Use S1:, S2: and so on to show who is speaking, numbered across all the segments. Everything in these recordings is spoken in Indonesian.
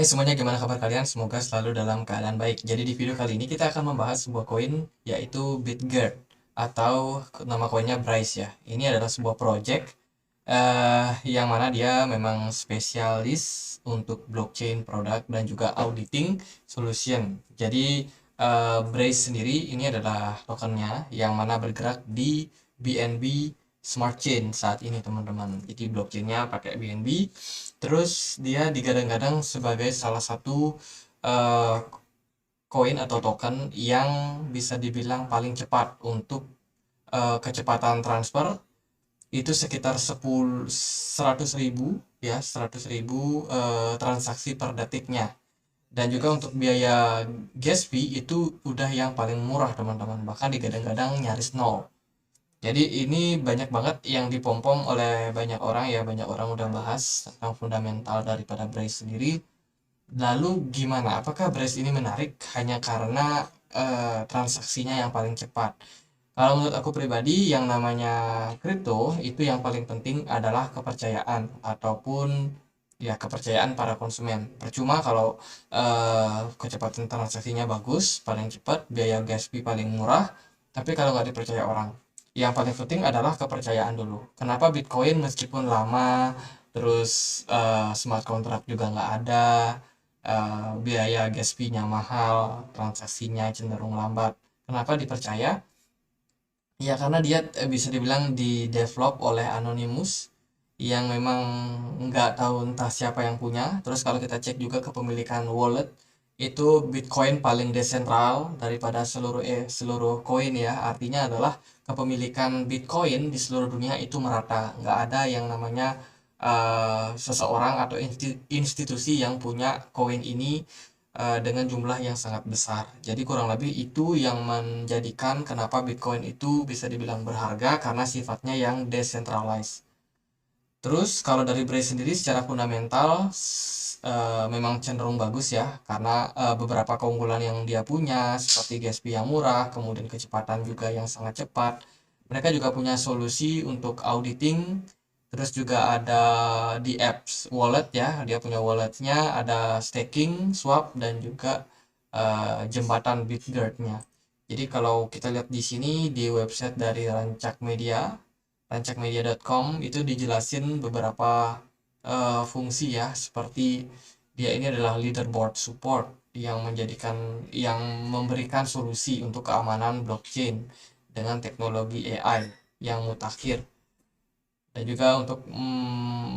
S1: Hai semuanya, gimana kabar kalian? Semoga selalu dalam keadaan baik. Jadi di video kali ini kita akan membahas sebuah koin yaitu BitGert atau nama koinnya Bryce ya. Ini adalah sebuah project yang mana dia memang spesialis untuk blockchain product dan juga auditing solution. Jadi Bryce sendiri ini adalah tokennya yang mana bergerak di BNB Smart Chain saat ini teman-teman. Jadi blockchainnya pakai BNB. Terus dia digadang-gadang sebagai salah satu eh, koin atau token yang bisa dibilang paling cepat untuk kecepatan transfer itu sekitar 100.000 ya, 100.000 transaksi per detiknya. Dan juga untuk biaya gas fee itu udah yang paling murah teman-teman, bahkan digadang-gadang nyaris nol. Jadi ini banyak banget yang dipompom oleh banyak orang ya, banyak orang udah bahas tentang fundamental daripada Brace sendiri. Lalu gimana? Apakah Brace ini menarik hanya karena transaksinya yang paling cepat? Kalau menurut aku pribadi, yang namanya kripto itu yang paling penting adalah kepercayaan ataupun ya kepercayaan para konsumen. Percuma kalau kecepatan transaksinya bagus, paling cepat, biaya gas fee paling murah, tapi kalau nggak dipercaya orang. Yang paling penting adalah kepercayaan dulu. Kenapa Bitcoin meskipun lama, terus smart contract juga nggak ada, biaya gas fee-nya mahal, transaksinya cenderung lambat. Kenapa dipercaya? Ya karena dia bisa dibilang di develop oleh Anonymous yang memang nggak tahu entah siapa yang punya. Terus kalau kita cek juga kepemilikan wallet itu Bitcoin paling desentral daripada seluruh koin ya. Artinya adalah kepemilikan Bitcoin di seluruh dunia itu merata. Nggak ada yang namanya seseorang atau institusi yang punya koin ini dengan jumlah yang sangat besar. Jadi kurang lebih itu yang menjadikan kenapa Bitcoin itu bisa dibilang berharga karena sifatnya yang decentralized. Terus kalau dari Brace sendiri secara fundamental memang cenderung bagus ya karena beberapa keunggulan yang dia punya seperti gas fee yang murah, kemudian kecepatan juga yang sangat cepat. Mereka juga punya solusi untuk auditing. Terus juga ada di apps wallet ya, dia punya walletnya, ada staking, swap dan juga jembatan Bitgert-nya. Jadi kalau kita lihat di sini di website dari Rancak Media, rancakmedia.com itu dijelasin beberapa fungsi ya, seperti dia ini adalah leaderboard support yang memberikan solusi untuk keamanan blockchain dengan teknologi AI yang mutakhir dan juga untuk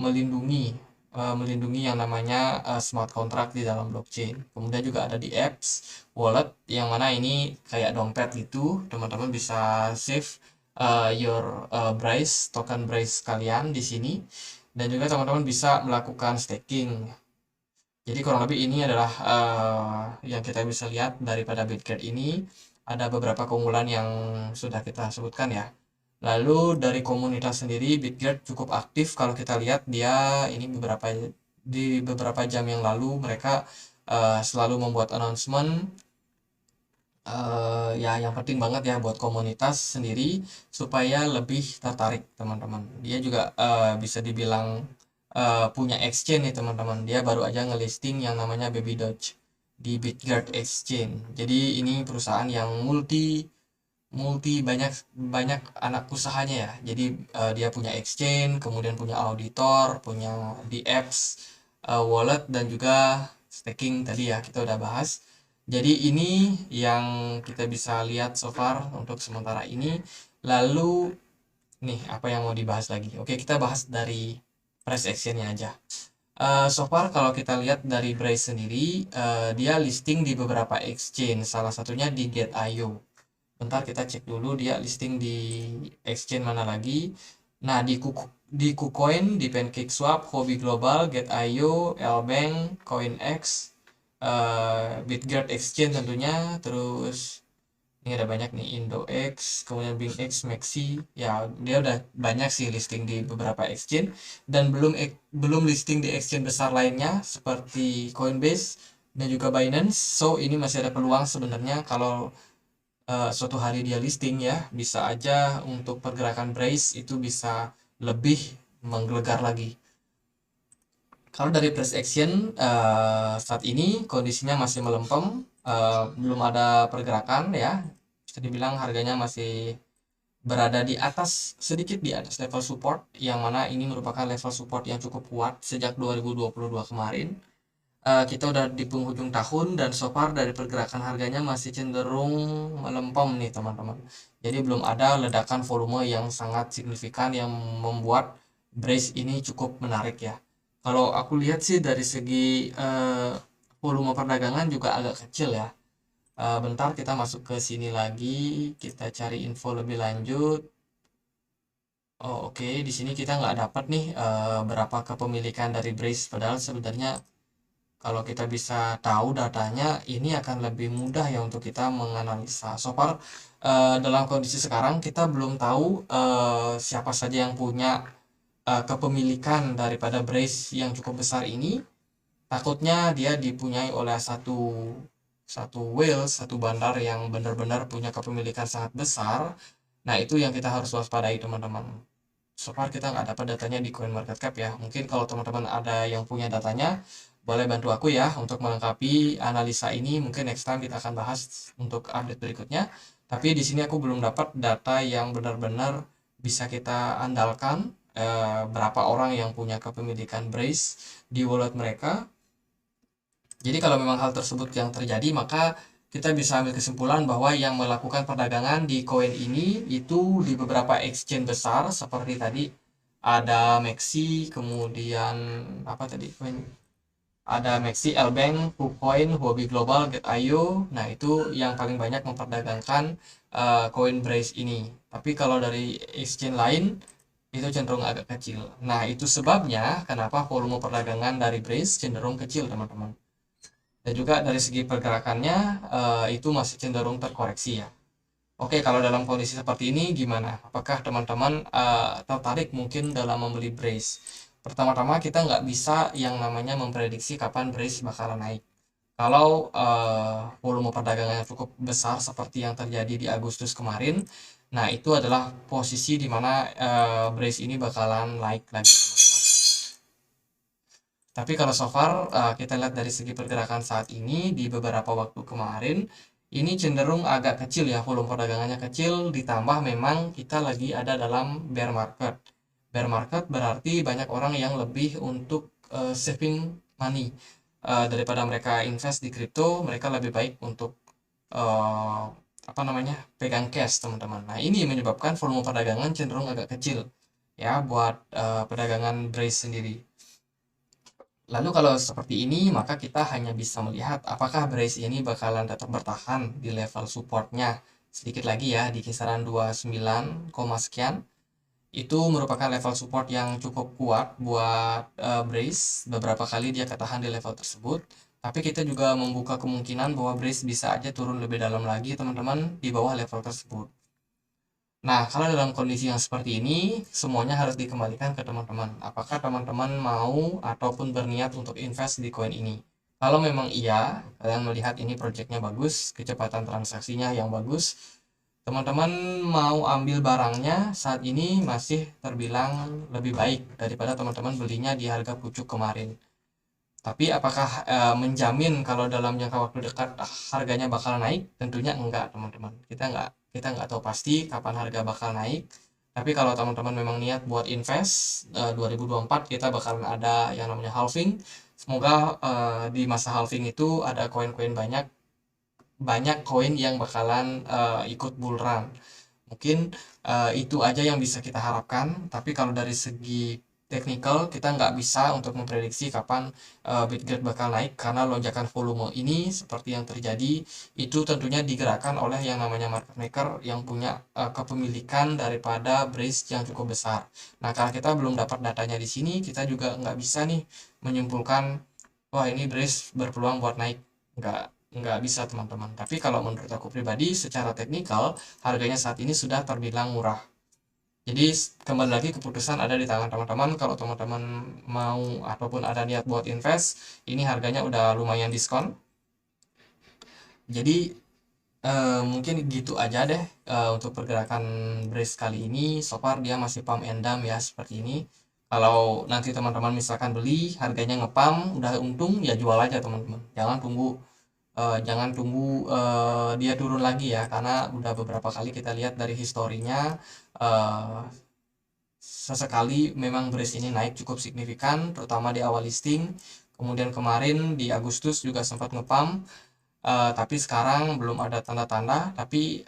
S1: melindungi yang namanya smart contract di dalam blockchain. Kemudian juga ada di apps wallet yang mana ini kayak dompet gitu, teman-teman bisa save your Brace token Brace kalian di sini dan juga teman-teman bisa melakukan staking. Jadi kurang lebih ini adalah yang kita bisa lihat daripada Bitget ini. Ada beberapa keunggulan yang sudah kita sebutkan ya. Lalu dari komunitas sendiri Bitget cukup aktif. Kalau kita lihat dia ini beberapa jam yang lalu mereka selalu membuat announcement ya yang penting banget ya buat komunitas sendiri supaya lebih tertarik teman-teman. Dia juga bisa dibilang punya exchange nih teman-teman. Dia baru aja ngelisting yang namanya Baby Doge di Bitgert Exchange. Jadi ini perusahaan yang multi multi banyak banyak anak usahanya ya. Jadi dia punya exchange, kemudian punya auditor, punya di apps, wallet dan juga staking tadi ya kita udah bahas. Jadi ini yang kita bisa lihat so far untuk sementara ini. Lalu nih apa yang mau dibahas lagi? Oke, kita bahas dari price actionnya aja. So far kalau kita lihat dari Brace sendiri, dia listing di beberapa exchange, salah satunya di Get.io. Bentar kita cek dulu dia listing di exchange mana lagi. Nah, di KuCoin, di PancakeSwap, Huobi Global, Get.io, Lbank, CoinX, Bitgert Exchange tentunya, terus ini ada banyak nih IndoX, kemudian BingX, Maxi. Ya, dia udah banyak sih listing di beberapa exchange dan belum listing di exchange besar lainnya seperti Coinbase dan juga Binance. So, ini masih ada peluang sebenarnya kalau suatu hari dia listing ya, bisa aja untuk pergerakan Brace itu bisa lebih menggelegar lagi. Kalau dari price action saat ini kondisinya masih melempem, belum ada pergerakan ya. Bisa dibilang harganya masih berada di atas, sedikit di atas level support, yang mana ini merupakan level support yang cukup kuat sejak 2022 kemarin. Kita udah di penghujung tahun dan so far dari pergerakan harganya masih cenderung melempem nih teman-teman. Jadi belum ada ledakan volume yang sangat signifikan yang membuat brace ini cukup menarik ya. Kalau aku lihat sih dari segi volume perdagangan juga agak kecil ya. Bentar kita masuk ke sini lagi, kita cari info lebih lanjut. Oh, oke, di sini kita nggak dapat nih berapa kepemilikan dari brace, padahal sebenarnya kalau kita bisa tahu datanya, ini akan lebih mudah ya untuk kita menganalisa. So far, dalam kondisi sekarang kita belum tahu siapa saja yang punya kepemilikan daripada brace yang cukup besar ini. Takutnya dia dipunyai oleh satu satu whale, satu bandar yang benar-benar punya kepemilikan sangat besar. Nah, itu yang kita harus waspadai teman-teman. So far kita nggak dapat datanya di CoinMarketCap ya. Mungkin kalau teman-teman ada yang punya datanya, boleh bantu aku ya untuk melengkapi analisa ini. Mungkin next time kita akan bahas untuk update berikutnya. Tapi di sini aku belum dapat data yang benar-benar bisa kita andalkan, berapa orang yang punya kepemilikan Brace di wallet mereka. Jadi kalau memang hal tersebut yang terjadi, maka kita bisa ambil kesimpulan bahwa yang melakukan perdagangan di koin ini itu di beberapa exchange besar seperti tadi ada Maxi, kemudian apa tadi? Ada Maxi, Lbank, KuCoin, Huobi Global, Get.io. Nah, itu yang paling banyak memperdagangkan koin Brace ini. Tapi kalau dari exchange lain itu cenderung agak kecil. Nah, itu sebabnya kenapa volume perdagangan dari Brace cenderung kecil, teman-teman. Dan juga dari segi pergerakannya itu masih cenderung terkoreksi ya. Oke, kalau dalam kondisi seperti ini gimana? Apakah teman-teman tertarik mungkin dalam membeli Brace? Pertama-tama kita nggak bisa yang namanya memprediksi kapan Brace bakalan naik. Kalau volume perdagangannya cukup besar seperti yang terjadi di Agustus kemarin, nah itu adalah posisi di mana Brace ini bakalan naik lagi, teman-teman. Tapi kalau so far kita lihat dari segi pergerakan saat ini di beberapa waktu kemarin, ini cenderung agak kecil ya, volume perdagangannya kecil, ditambah memang kita lagi ada dalam bear market. Bear market berarti banyak orang yang lebih untuk saving money. Daripada mereka invest di kripto, mereka lebih baik untuk uh, apa namanya, pegang cash teman-teman. Nah, ini menyebabkan volume perdagangan cenderung agak kecil ya buat perdagangan Brace sendiri. Lalu kalau seperti ini, maka kita hanya bisa melihat apakah Brace ini bakalan tetap bertahan di level supportnya sedikit lagi ya, di kisaran 29, sekian. Itu merupakan level support yang cukup kuat buat Brace. Beberapa kali dia ketahan di level tersebut. Tapi kita juga membuka kemungkinan bahwa Brace bisa aja turun lebih dalam lagi teman-teman di bawah level tersebut. Nah, kalau dalam kondisi yang seperti ini, semuanya harus dikembalikan ke teman-teman. Apakah teman-teman mau ataupun berniat untuk invest di koin ini? Kalau memang iya, kalian melihat ini projectnya bagus, kecepatan transaksinya yang bagus, teman-teman mau ambil barangnya saat ini masih terbilang lebih baik daripada teman-teman belinya di harga pucuk kemarin. Tapi apakah menjamin kalau dalam jangka waktu dekat harganya bakal naik? Tentunya enggak, teman-teman. Kita nggak tahu pasti kapan harga bakal naik. Tapi kalau teman-teman memang niat buat invest 2024 kita bakalan ada yang namanya halving. Semoga di masa halving itu ada koin-koin banyak banyak koin yang bakalan ikut bull run. Mungkin itu aja yang bisa kita harapkan. Tapi kalau dari segi teknikal kita nggak bisa untuk memprediksi kapan Bitget bakal naik karena lonjakan volume ini seperti yang terjadi itu tentunya digerakkan oleh yang namanya market maker yang punya kepemilikan daripada Brace yang cukup besar. Nah, karena kita belum dapat datanya di sini, kita juga nggak bisa nih menyimpulkan wah ini Brace berpeluang buat naik. Nggak bisa teman-teman. Tapi kalau menurut aku pribadi secara teknikal harganya saat ini sudah terbilang murah. Jadi kembali lagi keputusan ada di tangan teman-teman. Kalau teman-teman mau ataupun ada niat buat invest, ini harganya udah lumayan diskon. Jadi mungkin gitu aja deh untuk pergerakan Brace kali ini. So far dia masih pump and dump ya seperti ini. Kalau nanti teman-teman misalkan beli harganya ngepam udah untung ya jual aja teman-teman, jangan tunggu dia turun lagi ya, karena udah beberapa kali kita lihat dari historinya, eh, sesekali memang beras ini naik cukup signifikan terutama di awal listing, kemudian kemarin di Agustus juga sempat ngepam. Tapi sekarang belum ada tanda-tanda. Tapi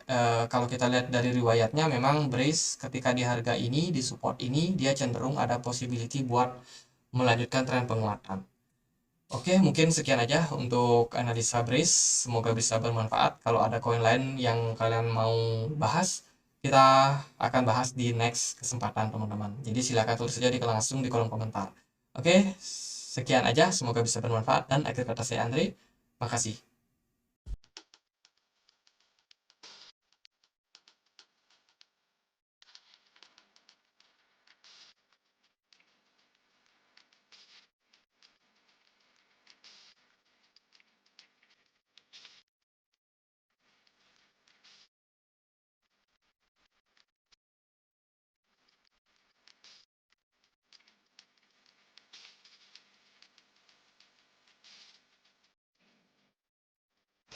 S1: kalau kita lihat dari riwayatnya, memang Brace ketika di harga ini, di support ini, dia cenderung ada possibility buat melanjutkan tren penguatan. Oke, mungkin sekian aja untuk analisa Brace. Semoga bisa bermanfaat. Kalau ada koin lain yang kalian mau bahas, kita akan bahas di next kesempatan, teman-teman. Jadi silakan tulis saja langsung di kolom komentar. Oke, sekian aja. Semoga bisa bermanfaat. Dan akhir kata saya Andre. Makasih.